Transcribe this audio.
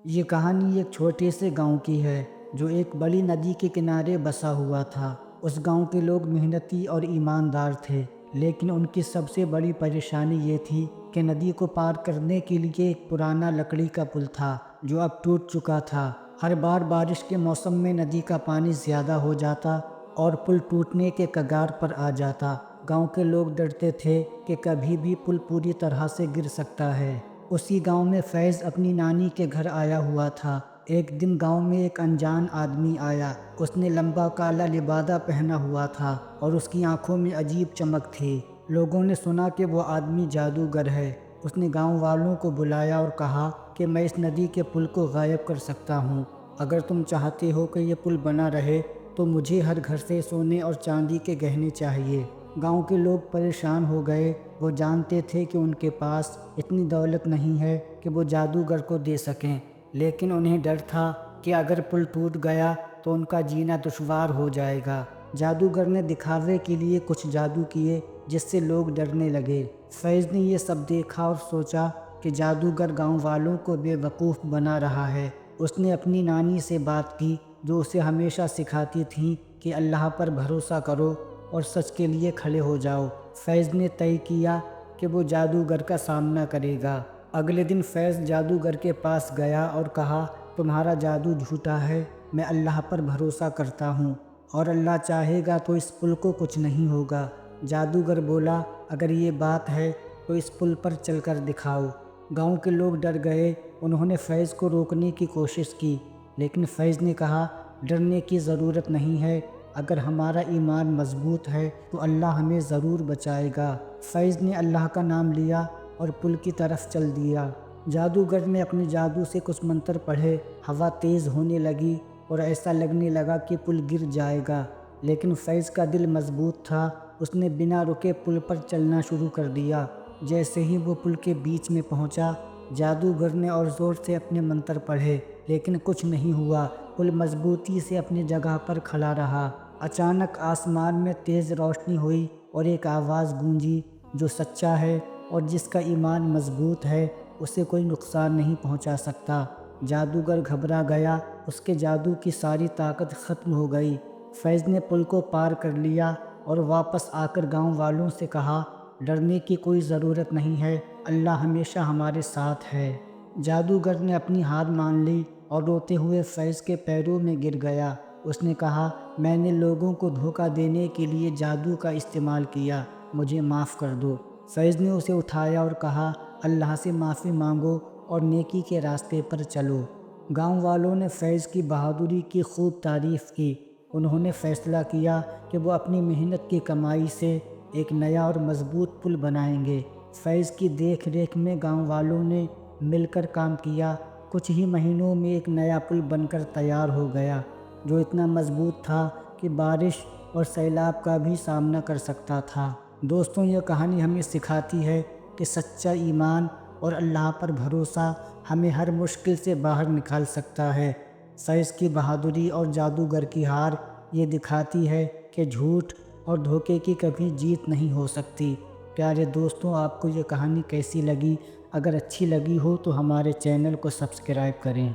یہ کہانی ایک چھوٹے سے گاؤں کی ہے جو ایک بڑی ندی کے کنارے بسا ہوا تھا۔ اس گاؤں کے لوگ محنتی اور ایماندار تھے، لیکن ان کی سب سے بڑی پریشانی یہ تھی کہ ندی کو پار کرنے کے لیے ایک پرانا لکڑی کا پل تھا جو اب ٹوٹ چکا تھا۔ ہر بار بارش کے موسم میں ندی کا پانی زیادہ ہو جاتا اور پل ٹوٹنے کے کگار پر آ جاتا۔ گاؤں کے لوگ ڈرتے تھے کہ کبھی بھی پل پوری طرح سے گر سکتا ہے۔ اسی گاؤں میں فیض اپنی نانی کے گھر آیا ہوا تھا۔ ایک دن گاؤں میں ایک انجان آدمی آیا۔ اس نے لمبا کالا لبادہ پہنا ہوا تھا اور اس کی آنکھوں میں عجیب چمک تھی۔ لوگوں نے سنا کہ وہ آدمی جادوگر ہے۔ اس نے گاؤں والوں کو بلایا اور کہا کہ میں اس ندی کے پل کو غائب کر سکتا ہوں۔ اگر تم چاہتے ہو کہ یہ پل بنا رہے تو مجھے ہر گھر سے سونے اور چاندی کے گہنے چاہیے۔ گاؤں کے لوگ پریشان ہو گئے۔ وہ جانتے تھے کہ ان کے پاس اتنی دولت نہیں ہے کہ وہ جادوگر کو دے سکیں، لیکن انہیں ڈر تھا کہ اگر پل ٹوٹ گیا تو ان کا جینا دشوار ہو جائے گا۔ جادوگر نے دکھاوے کے لیے کچھ جادو کیے جس سے لوگ ڈرنے لگے۔ فیض نے یہ سب دیکھا اور سوچا کہ جادوگر گاؤں والوں کو بے وقوف بنا رہا ہے۔ اس نے اپنی نانی سے بات کی جو اسے ہمیشہ سکھاتی تھیں کہ اللہ پر بھروسہ کرو اور سچ کے لیے کھڑے ہو جاؤ۔ فیض نے طے کیا کہ وہ جادوگر کا سامنا کرے گا۔ اگلے دن فیض جادوگر کے پاس گیا اور کہا، تمہارا جادو جھوٹا ہے، میں اللہ پر بھروسہ کرتا ہوں اور اللہ چاہے گا تو اس پل کو کچھ نہیں ہوگا۔ جادوگر بولا، اگر یہ بات ہے تو اس پل پر چل کر دکھاؤ۔ گاؤں کے لوگ ڈر گئے۔ انہوں نے فیض کو روکنے کی کوشش کی، لیکن فیض نے کہا، ڈرنے کی ضرورت نہیں ہے، اگر ہمارا ایمان مضبوط ہے تو اللہ ہمیں ضرور بچائے گا۔ فیض نے اللہ کا نام لیا اور پل کی طرف چل دیا۔ جادوگر نے اپنے جادو سے کچھ منتر پڑھے، ہوا تیز ہونے لگی اور ایسا لگنے لگا کہ پل گر جائے گا، لیکن فیض کا دل مضبوط تھا۔ اس نے بنا رکے پل پر چلنا شروع کر دیا۔ جیسے ہی وہ پل کے بیچ میں پہنچا، جادوگر نے اور زور سے اپنے منتر پڑھے، لیکن کچھ نہیں ہوا۔ پل مضبوطی سے اپنی جگہ پر کھڑا رہا۔ اچانک آسمان میں تیز روشنی ہوئی اور ایک آواز گونجی، جو سچا ہے اور جس کا ایمان مضبوط ہے اسے کوئی نقصان نہیں پہنچا سکتا۔ جادوگر گھبرا گیا، اس کے جادو کی ساری طاقت ختم ہو گئی۔ فیض نے پل کو پار کر لیا اور واپس آ کر گاؤں والوں سے کہا، ڈرنے کی کوئی ضرورت نہیں ہے، اللہ ہمیشہ ہمارے ساتھ ہے۔ جادوگر نے اپنی ہار مان لی اور روتے ہوئے فیض کے پیروں میں گر گیا۔ اس نے کہا، میں نے لوگوں کو دھوکہ دینے کے لیے جادو کا استعمال کیا، مجھے معاف کر دو۔ فیض نے اسے اٹھایا اور کہا، اللہ سے معافی مانگو اور نیکی کے راستے پر چلو۔ گاؤں والوں نے فیض کی بہادری کی خوب تعریف کی۔ انہوں نے فیصلہ کیا کہ وہ اپنی محنت کی کمائی سے ایک نیا اور مضبوط پل بنائیں گے۔ فیض کی دیکھ ریکھ میں گاؤں والوں نے مل کر کام کیا۔ کچھ ہی مہینوں میں ایک نیا پل بن کر تیار ہو گیا، جو اتنا مضبوط تھا کہ بارش اور سیلاب کا بھی سامنا کر سکتا تھا۔ دوستوں، یہ کہانی ہمیں سکھاتی ہے کہ سچا ایمان اور اللہ پر بھروسہ ہمیں ہر مشکل سے باہر نکال سکتا ہے۔ فیض کی بہادری اور جادوگر کی ہار یہ دکھاتی ہے کہ جھوٹ اور دھوکے کی کبھی جیت نہیں ہو سکتی۔ پیارے دوستوں، آپ کو یہ کہانی کیسی لگی؟ اگر اچھی لگی ہو تو ہمارے چینل کو سبسکرائب کریں۔